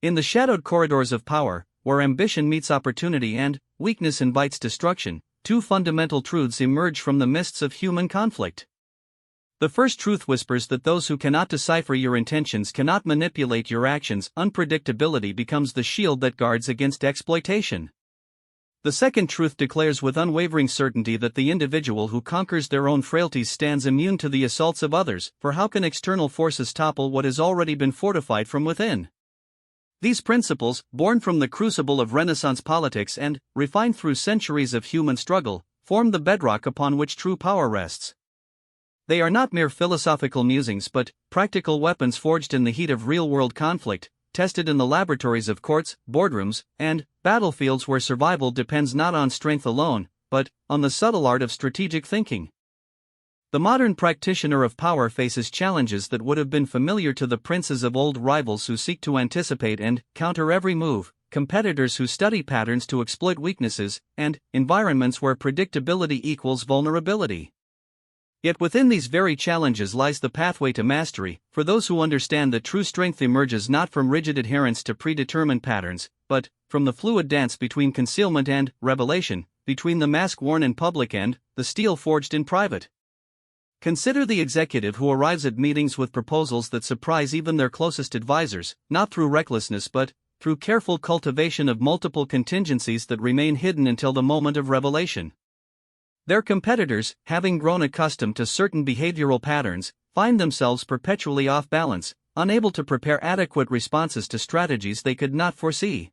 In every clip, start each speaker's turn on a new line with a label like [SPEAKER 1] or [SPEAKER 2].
[SPEAKER 1] In the shadowed corridors of power, where ambition meets opportunity and weakness invites destruction, two fundamental truths emerge from the mists of human conflict. The first truth whispers that those who cannot decipher your intentions cannot manipulate your actions. Unpredictability becomes the shield that guards against exploitation. The second truth declares with unwavering certainty that the individual who conquers their own frailties stands immune to the assaults of others, for how can external forces topple what has already been fortified from within? These principles, born from the crucible of Renaissance politics and refined through centuries of human struggle, form the bedrock upon which true power rests. They are not mere philosophical musings but practical weapons forged in the heat of real-world conflict, tested in the laboratories of courts, boardrooms, and battlefields where survival depends not on strength alone, but on the subtle art of strategic thinking. The modern practitioner of power faces challenges that would have been familiar to the princes of old: rivals who seek to anticipate and counter every move, competitors who study patterns to exploit weaknesses, and environments where predictability equals vulnerability. Yet within these very challenges lies the pathway to mastery, for those who understand that true strength emerges not from rigid adherence to predetermined patterns, but from the fluid dance between concealment and revelation, between the mask worn in public and the steel forged in private. Consider the executive who arrives at meetings with proposals that surprise even their closest advisors, not through recklessness but through careful cultivation of multiple contingencies that remain hidden until the moment of revelation. Their competitors, having grown accustomed to certain behavioral patterns, find themselves perpetually off balance, unable to prepare adequate responses to strategies they could not foresee.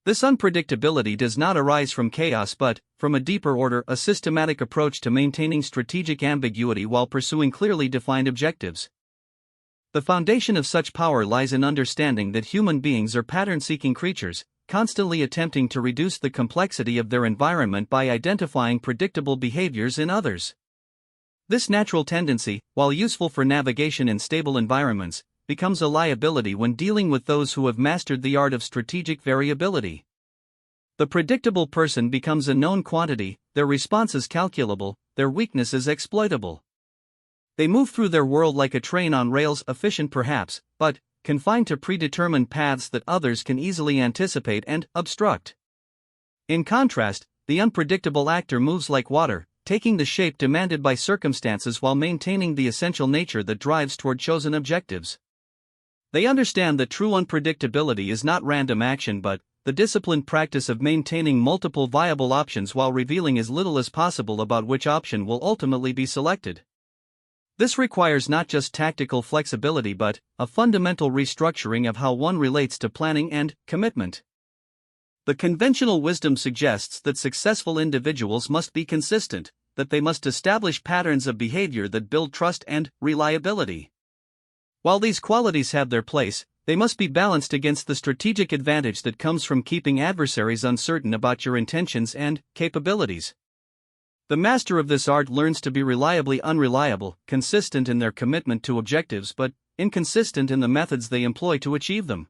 [SPEAKER 1] This unpredictability does not arise from chaos but from a deeper order, a systematic approach to maintaining strategic ambiguity while pursuing clearly defined objectives. The foundation of such power lies in understanding that human beings are pattern-seeking creatures, constantly attempting to reduce the complexity of their environment by identifying predictable behaviors in others. This natural tendency, while useful for navigation in stable environments, becomes a liability when dealing with those who have mastered the art of strategic variability. The predictable person becomes a known quantity, their responses calculable, their weaknesses exploitable. They move through their world like a train on rails, efficient perhaps, but confined to predetermined paths that others can easily anticipate and obstruct. In contrast, the unpredictable actor moves like water, taking the shape demanded by circumstances while maintaining the essential nature that drives toward chosen objectives. They understand that true unpredictability is not random action but the disciplined practice of maintaining multiple viable options while revealing as little as possible about which option will ultimately be selected. This requires not just tactical flexibility but a fundamental restructuring of how one relates to planning and commitment. The conventional wisdom suggests that successful individuals must be consistent, that they must establish patterns of behavior that build trust and reliability. While these qualities have their place, they must be balanced against the strategic advantage that comes from keeping adversaries uncertain about your intentions and capabilities. The master of this art learns to be reliably unreliable, consistent in their commitment to objectives but inconsistent in the methods they employ to achieve them.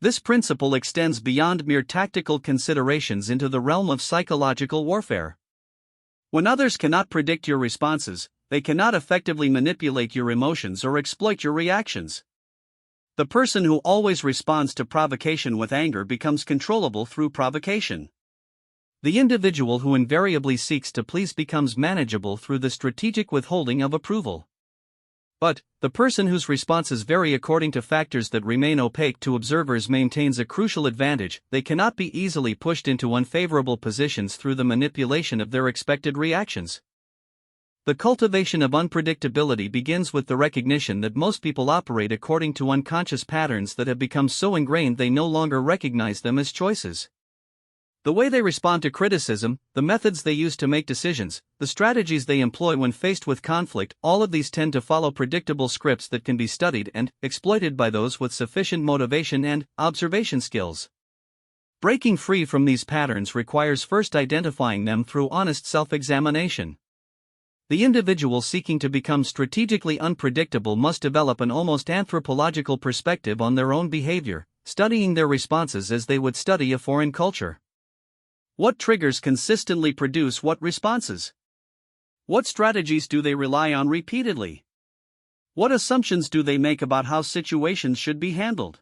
[SPEAKER 1] This principle extends beyond mere tactical considerations into the realm of psychological warfare. When others cannot predict your responses, they cannot effectively manipulate your emotions or exploit your reactions. The person who always responds to provocation with anger becomes controllable through provocation. The individual who invariably seeks to please becomes manageable through the strategic withholding of approval. But the person whose responses vary according to factors that remain opaque to observers maintains a crucial advantage. They cannot be easily pushed into unfavorable positions through the manipulation of their expected reactions. The cultivation of unpredictability begins with the recognition that most people operate according to unconscious patterns that have become so ingrained they no longer recognize them as choices. The way they respond to criticism, the methods they use to make decisions, the strategies they employ when faced with conflict, all of these tend to follow predictable scripts that can be studied and exploited by those with sufficient motivation and observation skills. Breaking free from these patterns requires first identifying them through honest self-examination. The individual seeking to become strategically unpredictable must develop an almost anthropological perspective on their own behavior, studying their responses as they would study a foreign culture. What triggers consistently produce what responses? What strategies do they rely on repeatedly? What assumptions do they make about how situations should be handled?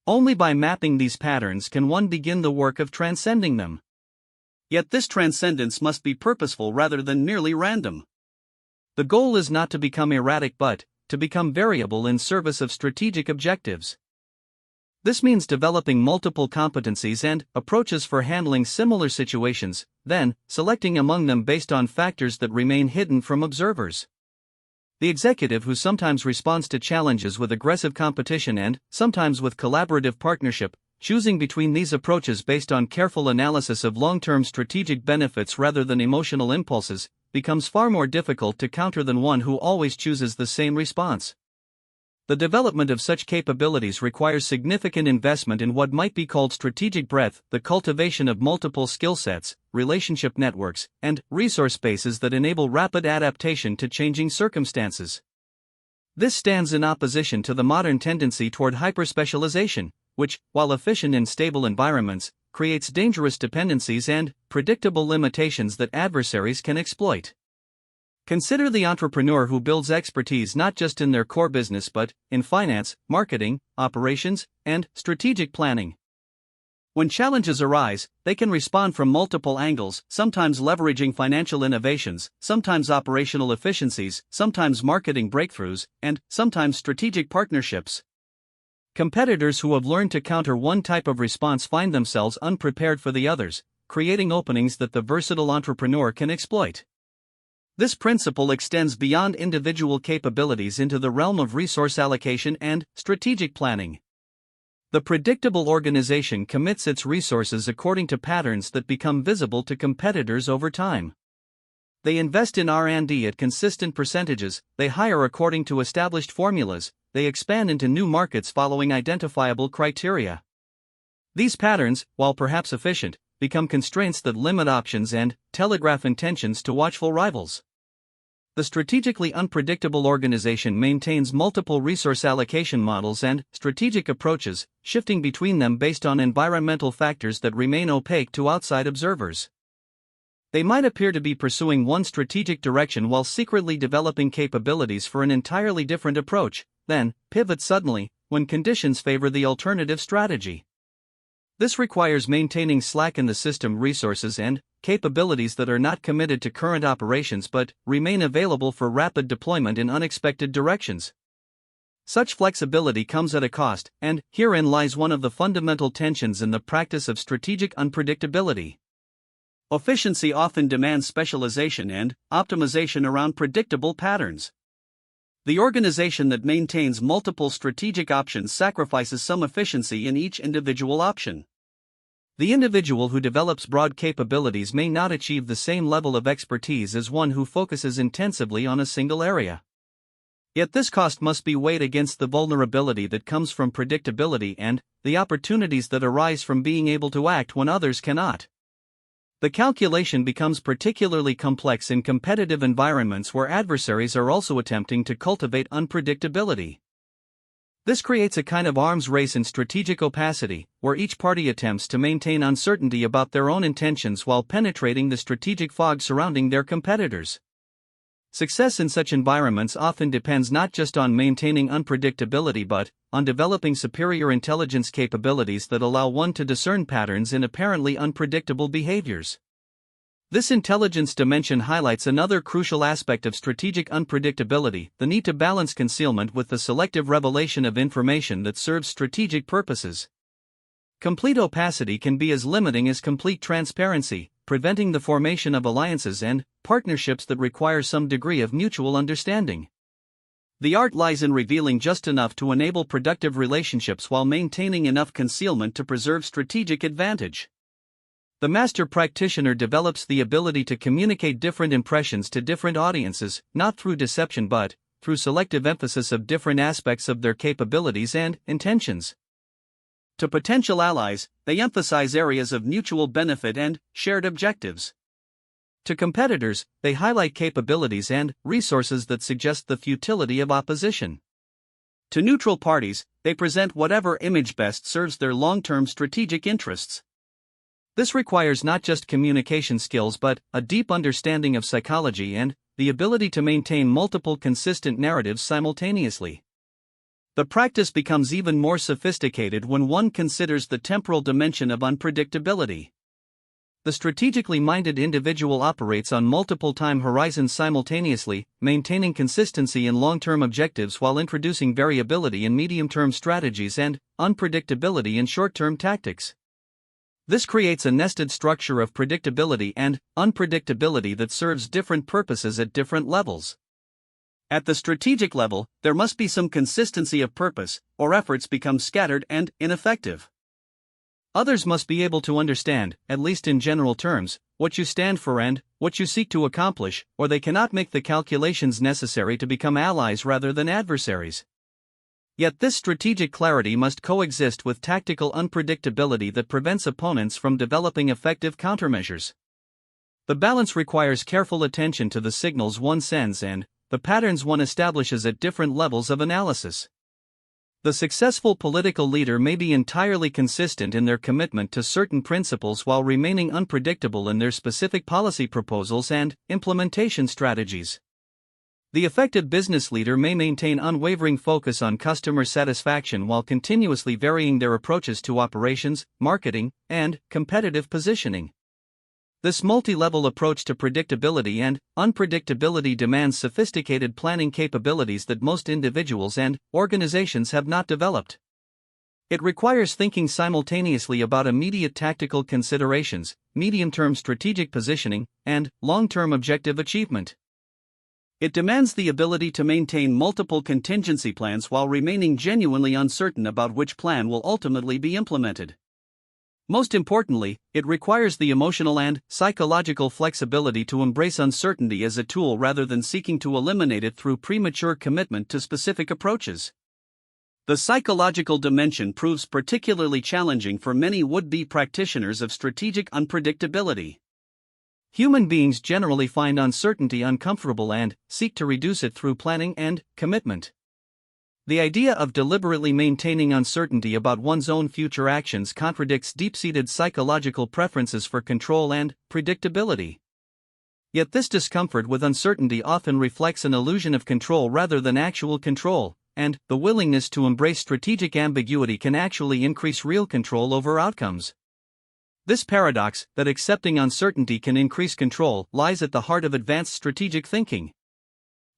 [SPEAKER 1] Only by mapping these patterns can one begin the work of transcending them. Yet this transcendence must be purposeful rather than merely random. The goal is not to become erratic but to become variable in service of strategic objectives. This means developing multiple competencies and approaches for handling similar situations, then selecting among them based on factors that remain hidden from observers. The executive who sometimes responds to challenges with aggressive competition and sometimes with collaborative partnership, choosing between these approaches based on careful analysis of long-term strategic benefits rather than emotional impulses, becomes far more difficult to counter than one who always chooses the same response. The development of such capabilities requires significant investment in what might be called strategic breadth, the cultivation of multiple skill sets, relationship networks, and resource spaces that enable rapid adaptation to changing circumstances. This stands in opposition to the modern tendency toward hyperspecialization, which, while efficient in stable environments, creates dangerous dependencies and predictable limitations that adversaries can exploit. Consider the entrepreneur who builds expertise not just in their core business but in finance, marketing, operations, and strategic planning. When challenges arise, they can respond from multiple angles, sometimes leveraging financial innovations, sometimes operational efficiencies, sometimes marketing breakthroughs, and sometimes strategic partnerships. Competitors who have learned to counter one type of response find themselves unprepared for the others, creating openings that the versatile entrepreneur can exploit. This principle extends beyond individual capabilities into the realm of resource allocation and strategic planning. The predictable organization commits its resources according to patterns that become visible to competitors over time. They invest in R&D at consistent percentages, they hire according to established formulas, they expand into new markets following identifiable criteria. These patterns, while perhaps efficient, become constraints that limit options and telegraph intentions to watchful rivals. The strategically unpredictable organization maintains multiple resource allocation models and strategic approaches, shifting between them based on environmental factors that remain opaque to outside observers. They might appear to be pursuing one strategic direction while secretly developing capabilities for an entirely different approach, then pivot suddenly when conditions favor the alternative strategy. This requires maintaining slack in the system resources and capabilities that are not committed to current operations but remain available for rapid deployment in unexpected directions. Such flexibility comes at a cost, and herein lies one of the fundamental tensions in the practice of strategic unpredictability. Efficiency often demands specialization and optimization around predictable patterns. The organization that maintains multiple strategic options sacrifices some efficiency in each individual option. The individual who develops broad capabilities may not achieve the same level of expertise as one who focuses intensively on a single area. Yet this cost must be weighed against the vulnerability that comes from predictability and the opportunities that arise from being able to act when others cannot. The calculation becomes particularly complex in competitive environments where adversaries are also attempting to cultivate unpredictability. This creates a kind of arms race in strategic opacity, where each party attempts to maintain uncertainty about their own intentions while penetrating the strategic fog surrounding their competitors. Success in such environments often depends not just on maintaining unpredictability but on developing superior intelligence capabilities that allow one to discern patterns in apparently unpredictable behaviors. This intelligence dimension highlights another crucial aspect of strategic unpredictability: the need to balance concealment with the selective revelation of information that serves strategic purposes. Complete opacity can be as limiting as complete transparency, preventing the formation of alliances and partnerships that require some degree of mutual understanding. The art lies in revealing just enough to enable productive relationships while maintaining enough concealment to preserve strategic advantage. The master practitioner develops the ability to communicate different impressions to different audiences, not through deception but through selective emphasis of different aspects of their capabilities and intentions. To potential allies, they emphasize areas of mutual benefit and shared objectives. To competitors, they highlight capabilities and resources that suggest the futility of opposition. To neutral parties, they present whatever image best serves their long-term strategic interests. This requires not just communication skills but a deep understanding of psychology and the ability to maintain multiple consistent narratives simultaneously. The practice becomes even more sophisticated when one considers the temporal dimension of unpredictability. The strategically minded individual operates on multiple time horizons simultaneously, maintaining consistency in long-term objectives while introducing variability in medium-term strategies and unpredictability in short-term tactics. This creates a nested structure of predictability and unpredictability that serves different purposes at different levels. At the strategic level, there must be some consistency of purpose, or efforts become scattered and ineffective. Others must be able to understand, at least in general terms, what you stand for and what you seek to accomplish, or they cannot make the calculations necessary to become allies rather than adversaries. Yet this strategic clarity must coexist with tactical unpredictability that prevents opponents from developing effective countermeasures. The balance requires careful attention to the signals one sends and the patterns one establishes at different levels of analysis. The successful political leader may be entirely consistent in their commitment to certain principles while remaining unpredictable in their specific policy proposals and implementation strategies. The effective business leader may maintain unwavering focus on customer satisfaction while continuously varying their approaches to operations, marketing, and competitive positioning. This multi-level approach to predictability and unpredictability demands sophisticated planning capabilities that most individuals and organizations have not developed. It requires thinking simultaneously about immediate tactical considerations, medium-term strategic positioning, and long-term objective achievement. It demands the ability to maintain multiple contingency plans while remaining genuinely uncertain about which plan will ultimately be implemented. Most importantly, it requires the emotional and psychological flexibility to embrace uncertainty as a tool rather than seeking to eliminate it through premature commitment to specific approaches. The psychological dimension proves particularly challenging for many would-be practitioners of strategic unpredictability. Human beings generally find uncertainty uncomfortable and seek to reduce it through planning and commitment. The idea of deliberately maintaining uncertainty about one's own future actions contradicts deep-seated psychological preferences for control and predictability. Yet this discomfort with uncertainty often reflects an illusion of control rather than actual control, and the willingness to embrace strategic ambiguity can actually increase real control over outcomes. This paradox, that accepting uncertainty can increase control, lies at the heart of advanced strategic thinking.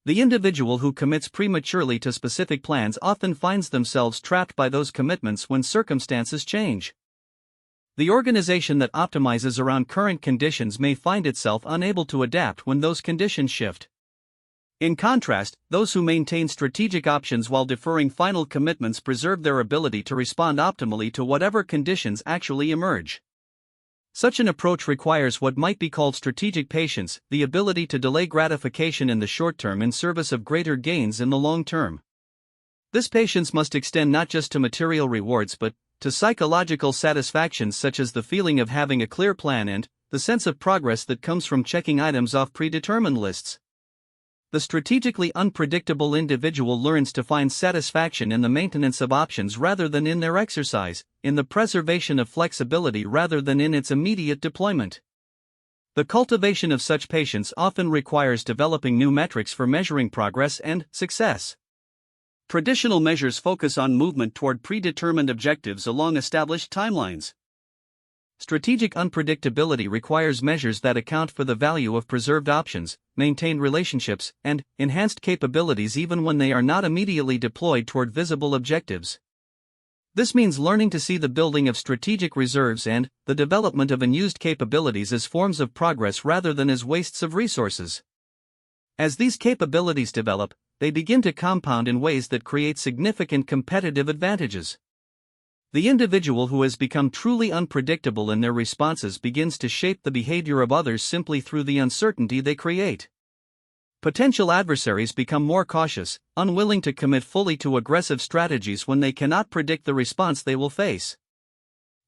[SPEAKER 1] The individual who commits prematurely to specific plans often finds themselves trapped by those commitments when circumstances change. The organization that optimizes around current conditions may find itself unable to adapt when those conditions shift. In contrast, those who maintain strategic options while deferring final commitments preserve their ability to respond optimally to whatever conditions actually emerge. Such an approach requires what might be called strategic patience, the ability to delay gratification in the short term in service of greater gains in the long term. This patience must extend not just to material rewards but to psychological satisfactions such as the feeling of having a clear plan and the sense of progress that comes from checking items off predetermined lists. The strategically unpredictable individual learns to find satisfaction in the maintenance of options rather than in their exercise, in the preservation of flexibility rather than in its immediate deployment. The cultivation of such patience often requires developing new metrics for measuring progress and success. Traditional measures focus on movement toward predetermined objectives along established timelines. Strategic unpredictability requires measures that account for the value of preserved options, maintained relationships, and enhanced capabilities even when they are not immediately deployed toward visible objectives. This means learning to see the building of strategic reserves and the development of unused capabilities as forms of progress rather than as wastes of resources. As these capabilities develop, they begin to compound in ways that create significant competitive advantages. The individual who has become truly unpredictable in their responses begins to shape the behavior of others simply through the uncertainty they create. Potential adversaries become more cautious, unwilling to commit fully to aggressive strategies when they cannot predict the response they will face.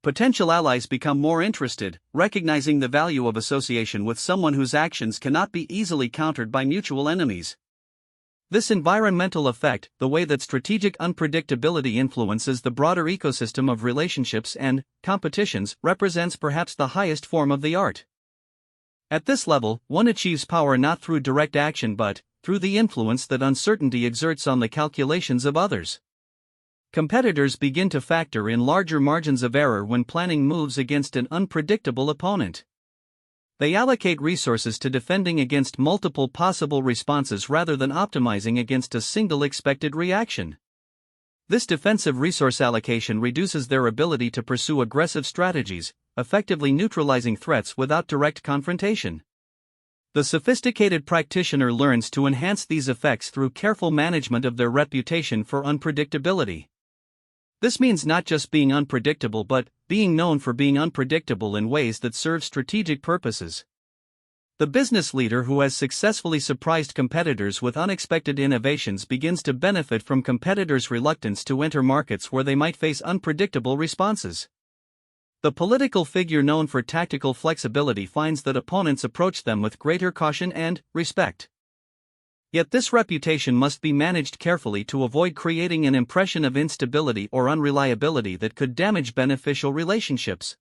[SPEAKER 1] Potential allies become more interested, recognizing the value of association with someone whose actions cannot be easily countered by mutual enemies. This environmental effect, the way that strategic unpredictability influences the broader ecosystem of relationships and competitions, represents perhaps the highest form of the art. At this level, one achieves power not through direct action but through the influence that uncertainty exerts on the calculations of others. Competitors begin to factor in larger margins of error when planning moves against an unpredictable opponent. They allocate resources to defending against multiple possible responses rather than optimizing against a single expected reaction. This defensive resource allocation reduces their ability to pursue aggressive strategies, effectively neutralizing threats without direct confrontation. The sophisticated practitioner learns to enhance these effects through careful management of their reputation for unpredictability. This means not just being unpredictable but being known for being unpredictable in ways that serve strategic purposes. The business leader who has successfully surprised competitors with unexpected innovations begins to benefit from competitors' reluctance to enter markets where they might face unpredictable responses. The political figure known for tactical flexibility finds that opponents approach them with greater caution and respect. Yet this reputation must be managed carefully to avoid creating an impression of instability or unreliability that could damage beneficial relationships.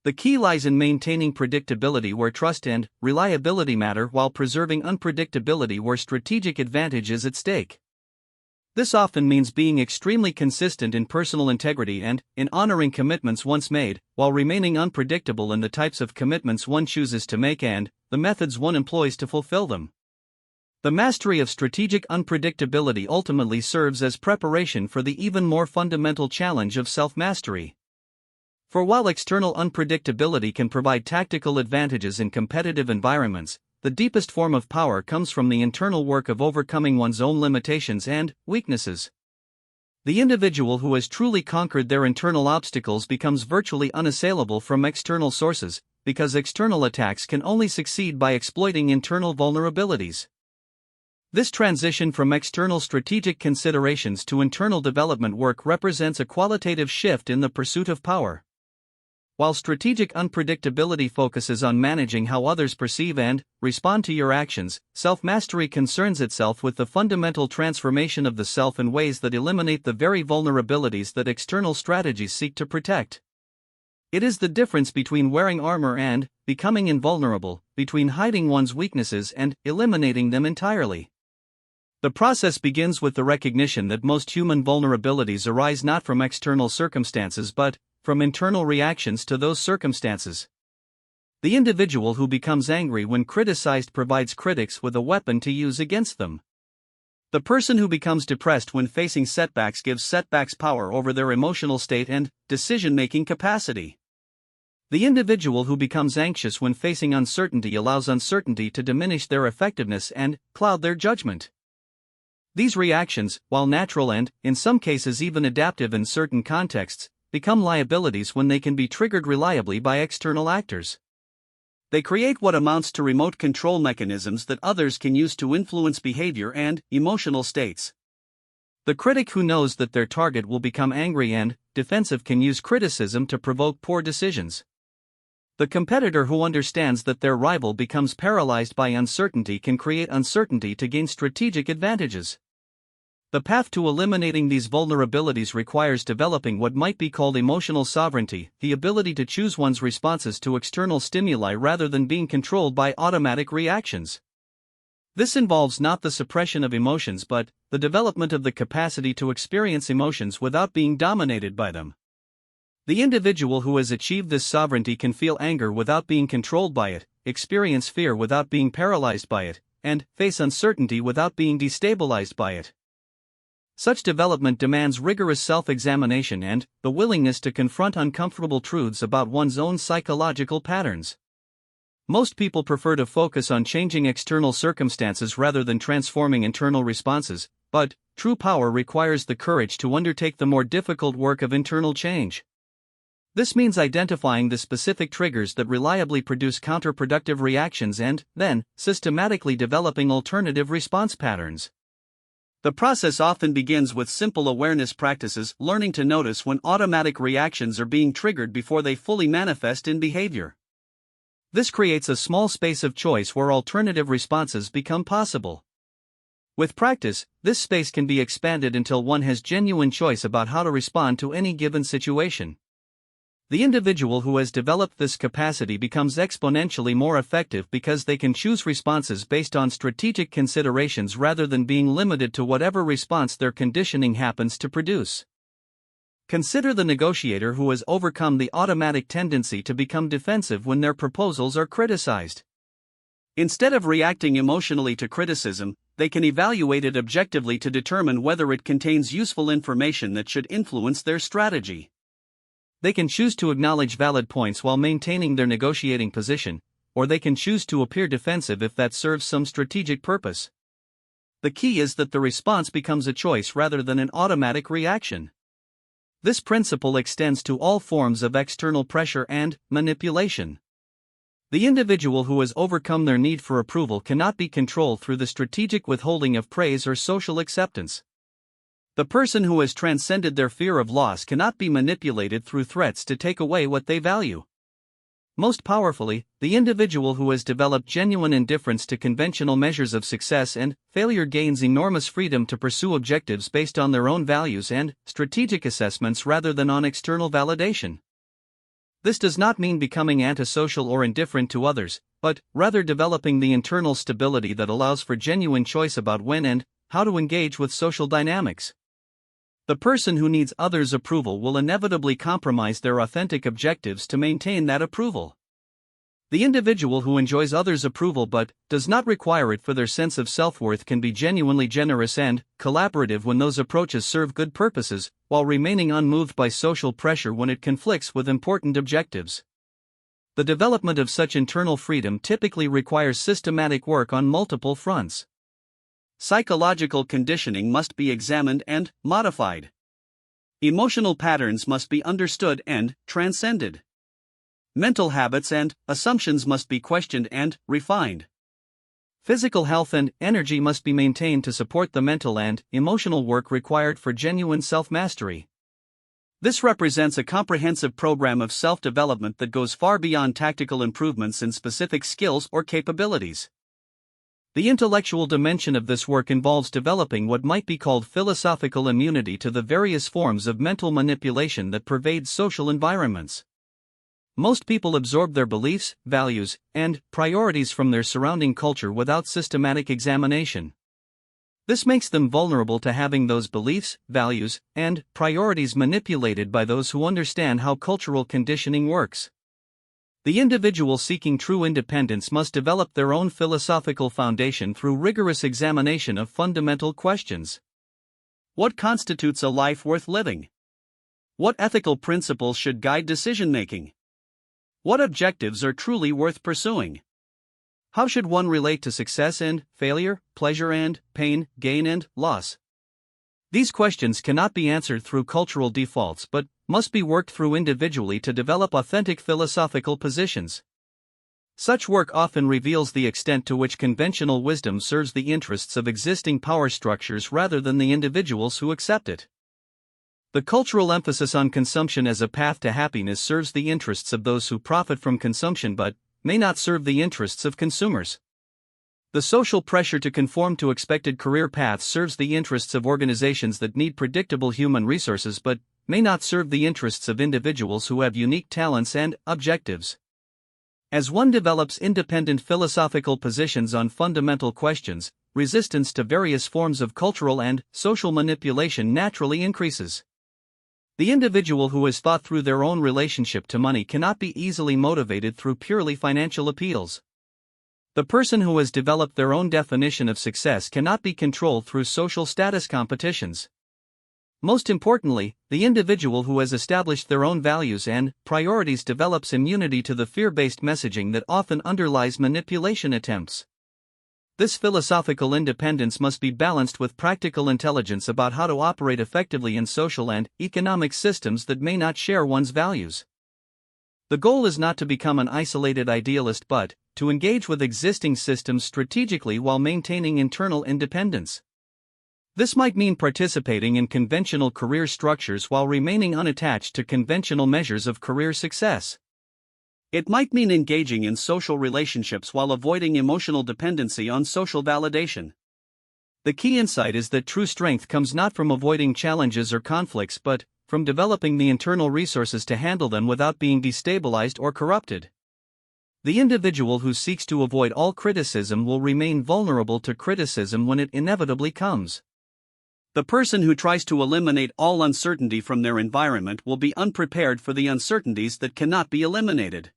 [SPEAKER 1] The key lies in maintaining predictability where trust and reliability matter while preserving unpredictability where strategic advantage is at stake. This often means being extremely consistent in personal integrity and in honoring commitments once made, while remaining unpredictable in the types of commitments one chooses to make and the methods one employs to fulfill them. The mastery of strategic unpredictability ultimately serves as preparation for the even more fundamental challenge of self-mastery. For while external unpredictability can provide tactical advantages in competitive environments, the deepest form of power comes from the internal work of overcoming one's own limitations and weaknesses. The individual who has truly conquered their internal obstacles becomes virtually unassailable from external sources, because external attacks can only succeed by exploiting internal vulnerabilities. This transition from external strategic considerations to internal development work represents a qualitative shift in the pursuit of power. While strategic unpredictability focuses on managing how others perceive and respond to your actions, self-mastery concerns itself with the fundamental transformation of the self in ways that eliminate the very vulnerabilities that external strategies seek to protect. It is the difference between wearing armor and becoming invulnerable, between hiding one's weaknesses and eliminating them entirely. The process begins with the recognition that most human vulnerabilities arise not from external circumstances but from internal reactions to those circumstances. The individual who becomes angry when criticized provides critics with a weapon to use against them. The person who becomes depressed when facing setbacks gives setbacks power over their emotional state and decision-making capacity. The individual who becomes anxious when facing uncertainty allows uncertainty to diminish their effectiveness and cloud their judgment. These reactions, while natural and, in some cases even adaptive in certain contexts, become liabilities when they can be triggered reliably by external actors. They create what amounts to remote control mechanisms that others can use to influence behavior and emotional states. The critic who knows that their target will become angry and defensive can use criticism to provoke poor decisions. The competitor who understands that their rival becomes paralyzed by uncertainty can create uncertainty to gain strategic advantages. The path to eliminating these vulnerabilities requires developing what might be called emotional sovereignty, the ability to choose one's responses to external stimuli rather than being controlled by automatic reactions. This involves not the suppression of emotions but the development of the capacity to experience emotions without being dominated by them. The individual who has achieved this sovereignty can feel anger without being controlled by it, experience fear without being paralyzed by it, and face uncertainty without being destabilized by it. Such development demands rigorous self-examination and the willingness to confront uncomfortable truths about one's own psychological patterns. Most people prefer to focus on changing external circumstances rather than transforming internal responses, but true power requires the courage to undertake the more difficult work of internal change. This means identifying the specific triggers that reliably produce counterproductive reactions and, then, systematically developing alternative response patterns. The process often begins with simple awareness practices, learning to notice when automatic reactions are being triggered before they fully manifest in behavior. This creates a small space of choice where alternative responses become possible. With practice, this space can be expanded until one has genuine choice about how to respond to any given situation. The individual who has developed this capacity becomes exponentially more effective because they can choose responses based on strategic considerations rather than being limited to whatever response their conditioning happens to produce. Consider the negotiator who has overcome the automatic tendency to become defensive when their proposals are criticized. Instead of reacting emotionally to criticism, they can evaluate it objectively to determine whether it contains useful information that should influence their strategy. They can choose to acknowledge valid points while maintaining their negotiating position, or they can choose to appear defensive if that serves some strategic purpose. The key is that the response becomes a choice rather than an automatic reaction. This principle extends to all forms of external pressure and manipulation. The individual who has overcome their need for approval cannot be controlled through the strategic withholding of praise or social acceptance. The person who has transcended their fear of loss cannot be manipulated through threats to take away what they value. Most powerfully, the individual who has developed genuine indifference to conventional measures of success and failure gains enormous freedom to pursue objectives based on their own values and strategic assessments rather than on external validation. This does not mean becoming antisocial or indifferent to others, but rather developing the internal stability that allows for genuine choice about when and how to engage with social dynamics. The person who needs others' approval will inevitably compromise their authentic objectives to maintain that approval. The individual who enjoys others' approval but does not require it for their sense of self-worth can be genuinely generous and collaborative when those approaches serve good purposes, while remaining unmoved by social pressure when it conflicts with important objectives. The development of such internal freedom typically requires systematic work on multiple fronts. Psychological conditioning must be examined and modified. Emotional patterns must be understood and transcended. Mental habits and assumptions must be questioned and refined. Physical health and energy must be maintained to support the mental and emotional work required for genuine self-mastery. This represents a comprehensive program of self-development that goes far beyond tactical improvements in specific skills or capabilities. The intellectual dimension of this work involves developing what might be called philosophical immunity to the various forms of mental manipulation that pervade social environments. Most people absorb their beliefs, values, and priorities from their surrounding culture without systematic examination. This makes them vulnerable to having those beliefs, values, and priorities manipulated by those who understand how cultural conditioning works. The individual seeking true independence must develop their own philosophical foundation through rigorous examination of fundamental questions. What constitutes a life worth living? What ethical principles should guide decision-making? What objectives are truly worth pursuing? How should one relate to success and failure, pleasure and pain, gain and loss? These questions cannot be answered through cultural defaults but must be worked through individually to develop authentic philosophical positions. Such work often reveals the extent to which conventional wisdom serves the interests of existing power structures rather than the individuals who accept it. The cultural emphasis on consumption as a path to happiness serves the interests of those who profit from consumption but may not serve the interests of consumers. The social pressure to conform to expected career paths serves the interests of organizations that need predictable human resources but may not serve the interests of individuals who have unique talents and objectives. As one develops independent philosophical positions on fundamental questions, resistance to various forms of cultural and social manipulation naturally increases. The individual who has thought through their own relationship to money cannot be easily motivated through purely financial appeals. The person who has developed their own definition of success cannot be controlled through social status competitions. Most importantly, the individual who has established their own values and priorities develops immunity to the fear-based messaging that often underlies manipulation attempts. This philosophical independence must be balanced with practical intelligence about how to operate effectively in social and economic systems that may not share one's values. The goal is not to become an isolated idealist but to engage with existing systems strategically while maintaining internal independence. This might mean participating in conventional career structures while remaining unattached to conventional measures of career success. It might mean engaging in social relationships while avoiding emotional dependency on social validation. The key insight is that true strength comes not from avoiding challenges or conflicts but from developing the internal resources to handle them without being destabilized or corrupted. The individual who seeks to avoid all criticism will remain vulnerable to criticism when it inevitably comes.
[SPEAKER 2] The person who tries to eliminate all uncertainty from their environment will be unprepared for the uncertainties that cannot be eliminated.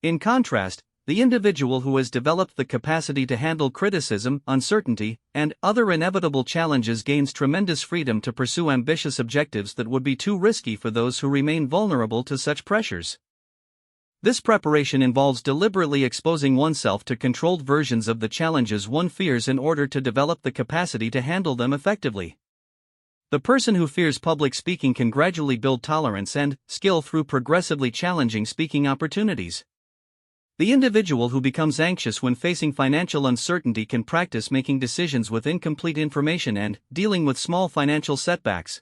[SPEAKER 1] In contrast, the individual who has developed the capacity to handle criticism, uncertainty, and other inevitable challenges gains tremendous freedom to pursue ambitious objectives that would be too risky for those who remain vulnerable to such pressures. This preparation involves deliberately exposing oneself to controlled versions of the challenges one fears in order to develop the capacity to handle them effectively. The person who fears public speaking can gradually build tolerance and skill through progressively challenging speaking opportunities. The individual who becomes anxious when facing financial uncertainty can practice making decisions with incomplete information and dealing with small financial setbacks.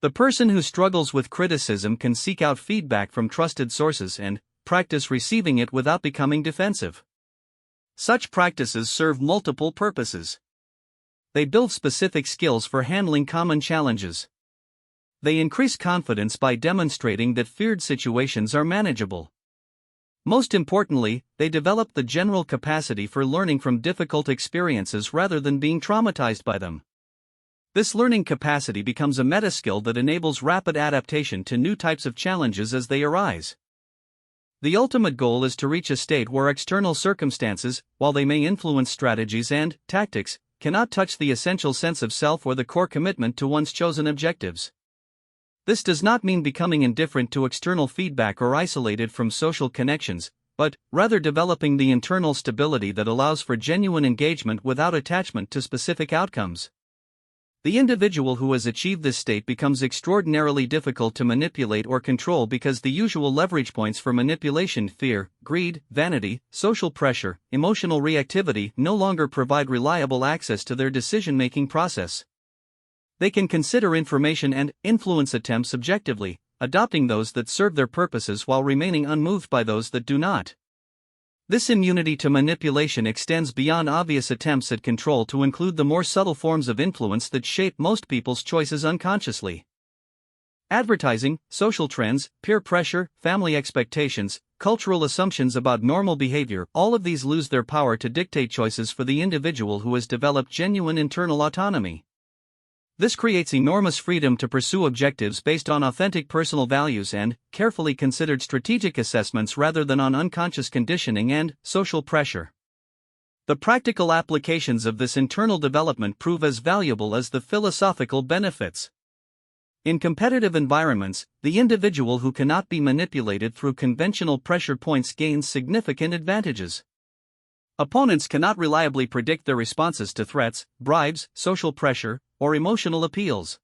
[SPEAKER 1] The person who struggles with criticism can seek out feedback from trusted sources and practice receiving it without becoming defensive. Such practices serve multiple purposes. They build specific skills for handling common challenges. They increase confidence by demonstrating that feared situations are manageable. Most importantly, they develop the general capacity for learning from difficult experiences rather than being traumatized by them. This learning capacity becomes a meta-skill that enables rapid adaptation to new types of challenges as they arise. The ultimate goal is to reach a state where external circumstances, while they may influence strategies and tactics, cannot touch the essential sense of self or the core commitment to one's chosen objectives. This does not mean becoming indifferent to external feedback or isolated from social connections, but rather developing the internal stability that allows for genuine engagement without attachment to specific outcomes. The individual who has achieved this state becomes extraordinarily difficult to manipulate or control because the usual leverage points for manipulation, fear, greed, vanity, social pressure, emotional reactivity, no longer provide reliable access to their decision-making process. They can consider information and influence attempts objectively, adopting those that serve their purposes while remaining unmoved by those that do not. This immunity to manipulation extends beyond obvious attempts at control to include the more subtle forms of influence that shape most people's choices unconsciously. Advertising, social trends, peer pressure, family expectations, cultural assumptions about normal behavior, all of these lose their power to dictate choices for the individual who has developed genuine internal autonomy. This creates enormous freedom to pursue objectives based on authentic personal values and carefully considered strategic assessments rather than on unconscious conditioning and social pressure. The practical applications of this internal development prove as valuable as the philosophical benefits. In competitive environments, the individual who cannot be manipulated through conventional pressure points gains significant advantages. Opponents cannot reliably predict their responses to threats, bribes, social pressure, or emotional appeals.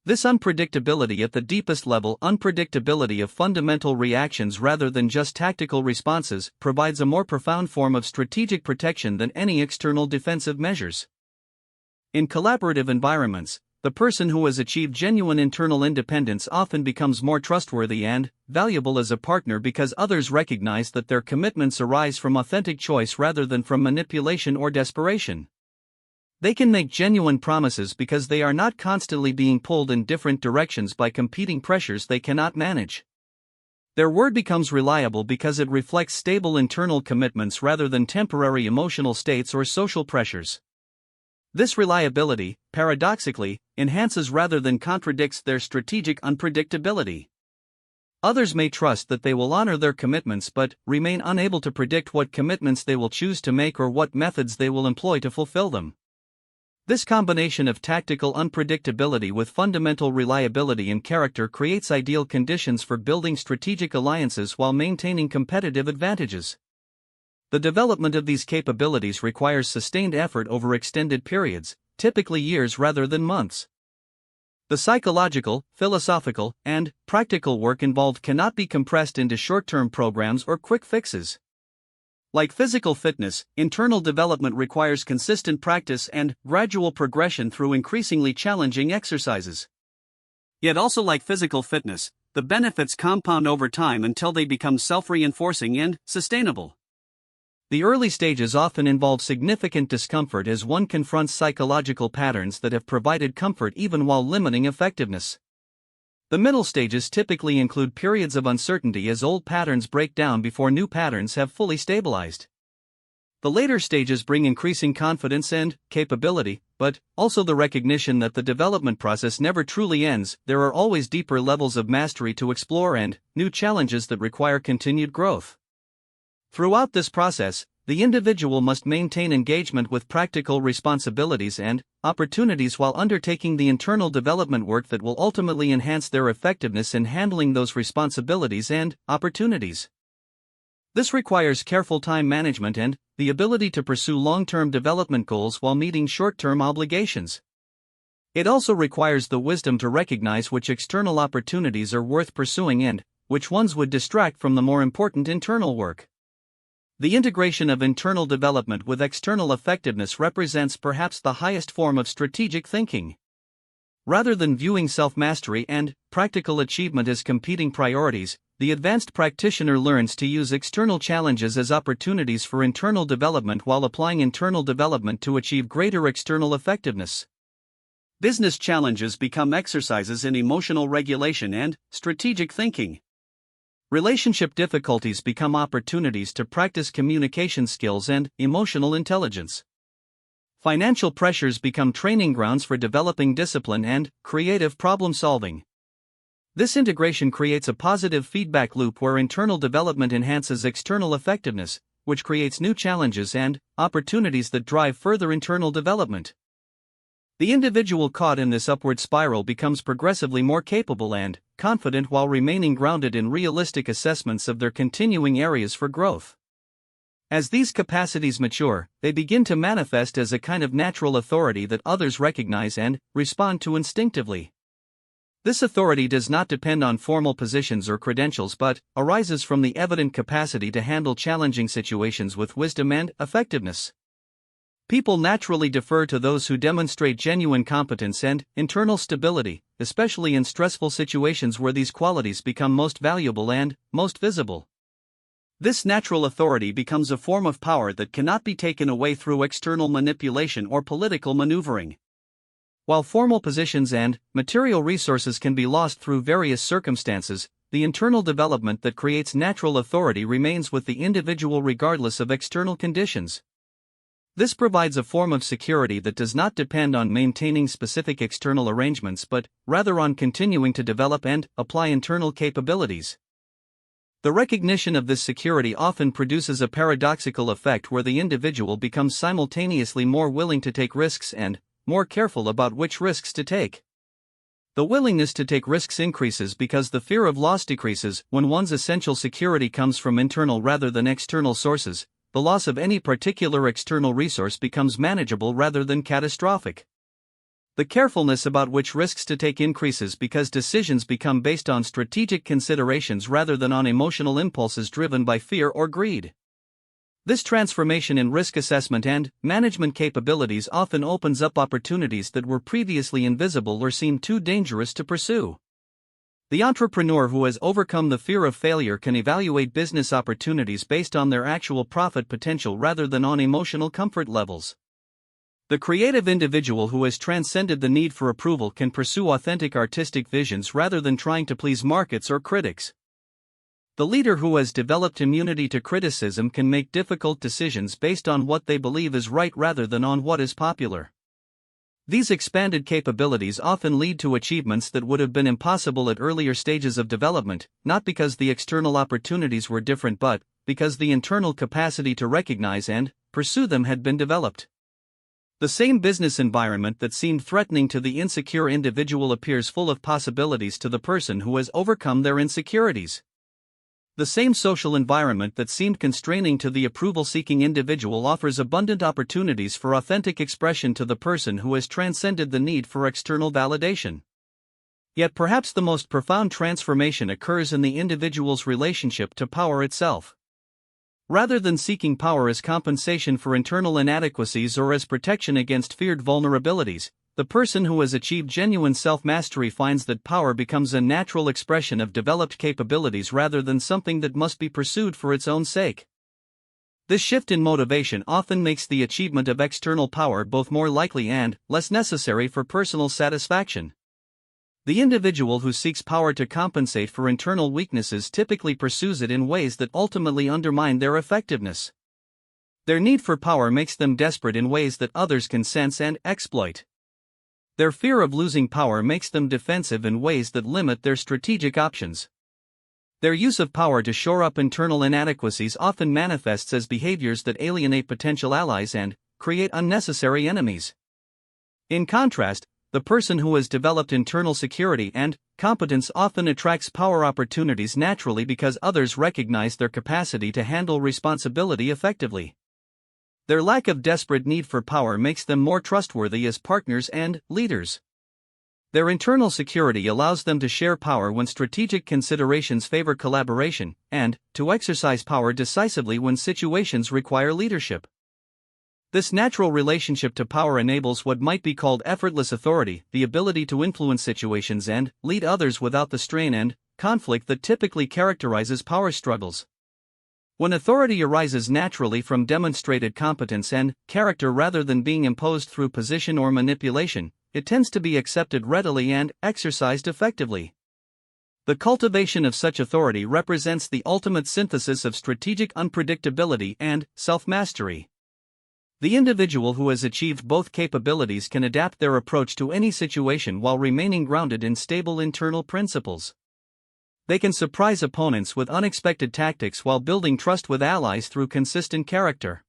[SPEAKER 1] This unpredictability at the deepest level, unpredictability of fundamental reactions rather than just tactical responses, provides a more profound form of strategic protection than any external defensive measures. In collaborative environments, the person who has achieved genuine internal independence often becomes more trustworthy and valuable as a partner because others recognize that their commitments arise from authentic choice rather than from manipulation or desperation. They can make genuine promises because they are not constantly being pulled in different directions by competing pressures they cannot manage. Their word becomes reliable because it reflects stable internal commitments rather than temporary emotional states or social pressures. This reliability, paradoxically, enhances rather than contradicts their strategic unpredictability. Others may trust that they will honor their commitments but remain unable to predict what commitments they will choose to make or what methods they will employ to fulfill them. This combination of tactical unpredictability with fundamental reliability in character creates ideal conditions for building strategic alliances while maintaining competitive advantages. The development of these capabilities requires sustained effort over extended periods, typically years rather than months. The psychological, philosophical, and practical work involved cannot be compressed into short-term programs or quick fixes. Like physical fitness, internal development requires consistent practice and gradual progression through increasingly challenging exercises. Yet also like physical fitness, the benefits compound over time until they become self-reinforcing and sustainable. The early stages often involve significant discomfort as one confronts psychological patterns that have provided comfort even while limiting effectiveness. The middle stages typically include periods of uncertainty as old patterns break down before new patterns have fully stabilized. The later stages bring increasing confidence and capability, but also the recognition that the development process never truly ends. There are always deeper levels of mastery to explore and new challenges that require continued growth. Throughout this process, the individual must maintain engagement with practical responsibilities and opportunities while undertaking the internal development work that will ultimately enhance their effectiveness in handling those responsibilities and opportunities. This requires careful time management and the ability to pursue long-term development goals while meeting short-term obligations. It also requires the wisdom to recognize which external opportunities are worth pursuing and which ones would distract from the more important internal work. The integration of internal development with external effectiveness represents perhaps the highest form of strategic thinking. Rather than viewing self-mastery and practical achievement as competing priorities, the advanced practitioner learns to use external challenges as opportunities for internal development while applying internal development to achieve greater external effectiveness.
[SPEAKER 2] Business challenges become exercises in emotional regulation and strategic thinking.
[SPEAKER 1] Relationship difficulties become opportunities to practice communication skills and emotional intelligence. Financial pressures become training grounds for developing discipline and creative problem solving. This integration creates a positive feedback loop where internal development enhances external effectiveness, which creates new challenges and opportunities that drive further internal development. The individual caught in this upward spiral becomes progressively more capable and confident while remaining grounded in realistic assessments of their continuing areas for growth. As these capacities mature, they begin to manifest as a kind of natural authority that others recognize and respond to instinctively. This authority does not depend on formal positions or credentials but arises from the evident capacity to handle challenging situations with wisdom and effectiveness. People naturally defer to those who demonstrate genuine competence and internal stability, especially in stressful situations where these qualities become most valuable and most visible. This natural authority becomes a form of power that cannot be taken away through external manipulation or political maneuvering. While formal positions and material resources can be lost through various circumstances, the internal development that creates natural authority remains with the individual regardless of external conditions. This provides a form of security that does not depend on maintaining specific external arrangements but rather on continuing to develop and apply internal capabilities. The recognition of this security often produces a paradoxical effect where the individual becomes simultaneously more willing to take risks and more careful about which risks to take. The willingness to take risks increases because the fear of loss decreases when one's essential security comes from internal rather than external sources. The loss of any particular external resource becomes manageable rather than catastrophic. The carefulness about which risks to take increases because decisions become based on strategic considerations rather than on emotional impulses driven by fear or greed. This transformation in risk assessment and management capabilities often opens up opportunities that were previously invisible or seemed too dangerous to pursue. The entrepreneur who has overcome the fear of failure can evaluate business opportunities based on their actual profit potential rather than on emotional comfort levels. The creative individual who has transcended the need for approval can pursue authentic artistic visions rather than trying to please markets or critics. The leader who has developed immunity to criticism can make difficult decisions based on what they believe is right rather than on what is popular. These expanded capabilities often lead to achievements that would have been impossible at earlier stages of development, not because the external opportunities were different but because the internal capacity to recognize and pursue them had been developed. The same business environment that seemed threatening to the insecure individual appears full of possibilities to the person who has overcome their insecurities. The same social environment that seemed constraining to the approval-seeking individual offers abundant opportunities for authentic expression to the person who has transcended the need for external validation. Yet perhaps the most profound transformation occurs in the individual's relationship to power itself. Rather than seeking power as compensation for internal inadequacies or as protection against feared vulnerabilities, the person who has achieved genuine self-mastery finds that power becomes a natural expression of developed capabilities rather than something that must be pursued for its own sake. This shift in motivation often makes the achievement of external power both more likely and less necessary for personal satisfaction. The individual who seeks power to compensate for internal weaknesses typically pursues it in ways that ultimately undermine their effectiveness. Their need for power makes them desperate in ways that others can sense and exploit. Their fear of losing power makes them defensive in ways that limit their strategic options. Their use of power to shore up internal inadequacies often manifests as behaviors that alienate potential allies and create unnecessary enemies. In contrast, the person who has developed internal security and competence often attracts power opportunities naturally because others recognize their capacity to handle responsibility effectively. Their lack of desperate need for power makes them more trustworthy as partners and leaders. Their internal security allows them to share power when strategic considerations favor collaboration, and to exercise power decisively when situations require leadership. This natural relationship to power enables what might be called effortless authority, the ability to influence situations and lead others without the strain and conflict that typically characterizes power struggles. When authority arises naturally from demonstrated competence and character rather than being imposed through position or manipulation, it tends to be accepted readily and exercised effectively. The cultivation of such authority represents the ultimate synthesis of strategic unpredictability and self-mastery. The individual who has achieved both capabilities can adapt their approach to any situation while remaining grounded in stable internal principles. They can surprise opponents with unexpected tactics while building trust with allies through consistent character.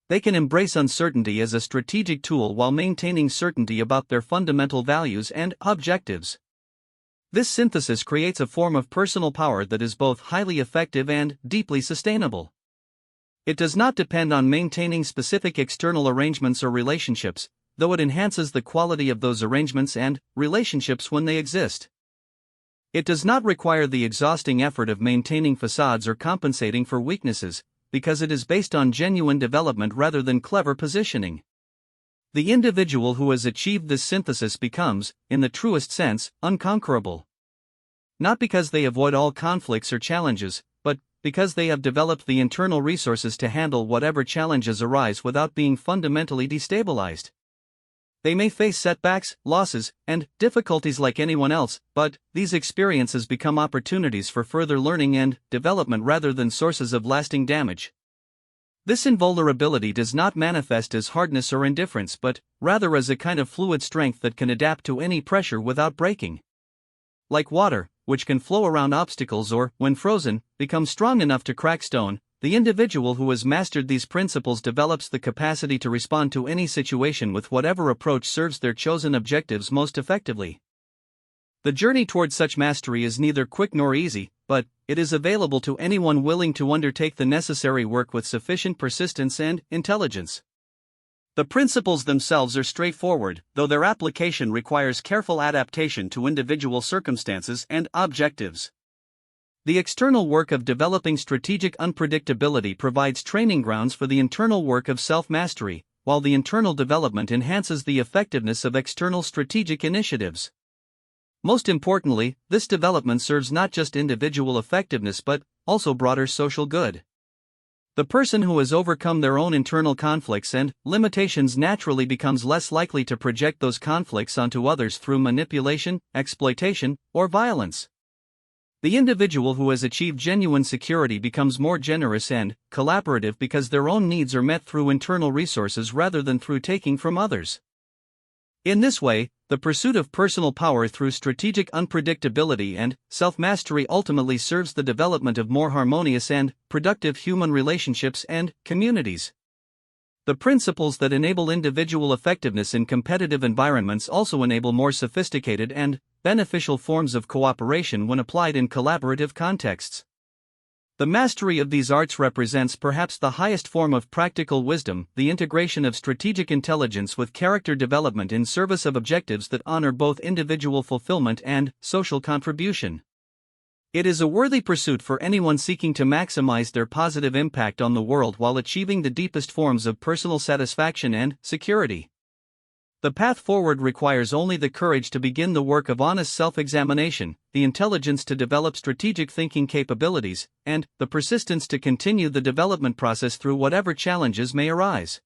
[SPEAKER 1] They can embrace uncertainty as a strategic tool while maintaining certainty about their fundamental values and objectives. This synthesis creates a form of personal power that is both highly effective and deeply sustainable. It does not depend on maintaining specific external arrangements or relationships, though it enhances the quality of those arrangements and relationships when they exist. It does not require the exhausting effort of maintaining facades or compensating for weaknesses, because it is based on genuine development rather than clever positioning. The individual who has achieved this synthesis becomes, in the truest sense, unconquerable. Not because they avoid all conflicts or challenges, but because they have developed the internal resources to handle whatever challenges arise without being fundamentally destabilized. They may face setbacks, losses, and difficulties like anyone else, but these experiences become opportunities for further learning and development rather than sources of lasting damage. This invulnerability does not manifest as hardness or indifference but rather as a kind of fluid strength that can adapt to any pressure without breaking. Like water, which can flow around obstacles or, when frozen, become strong enough to crack stone, the individual who has mastered these principles develops the capacity to respond to any situation with whatever approach serves their chosen objectives most effectively. The journey towards such mastery is neither quick nor easy, but it is available to anyone willing to undertake the necessary work with sufficient persistence and intelligence. The principles themselves are straightforward, though their application requires careful adaptation to individual circumstances and objectives. The external work of developing strategic unpredictability provides training grounds for the internal work of self-mastery, while the internal development enhances the effectiveness of external strategic initiatives. Most importantly, this development serves not just individual effectiveness but also broader social good. The person who has overcome their own internal conflicts and limitations naturally becomes less likely to project those conflicts onto others through manipulation, exploitation, or violence. The individual who has achieved genuine security becomes more generous and collaborative because their own needs are met through internal resources rather than through taking from others. In this way, the pursuit of personal power through strategic unpredictability and self-mastery ultimately serves the development of more harmonious and productive human relationships and communities. The principles that enable individual effectiveness in competitive environments also enable more sophisticated and beneficial forms of cooperation when applied in collaborative contexts. The mastery of these arts represents perhaps the highest form of practical wisdom, the integration of strategic intelligence with character development in service of objectives that honor both individual fulfillment and social contribution. It is a worthy pursuit for anyone seeking to maximize their positive impact on the world while achieving the deepest forms of personal satisfaction and security. The path forward requires only the courage to begin the work of honest self-examination, the intelligence to develop strategic thinking capabilities, and the persistence to continue the development process through whatever challenges may arise.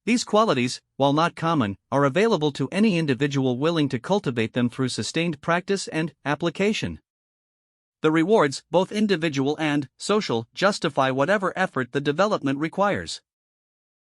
[SPEAKER 1] These qualities, while not common, are available to any individual willing to cultivate them through sustained practice and application.
[SPEAKER 2] The rewards, both individual and social, justify whatever effort the development requires.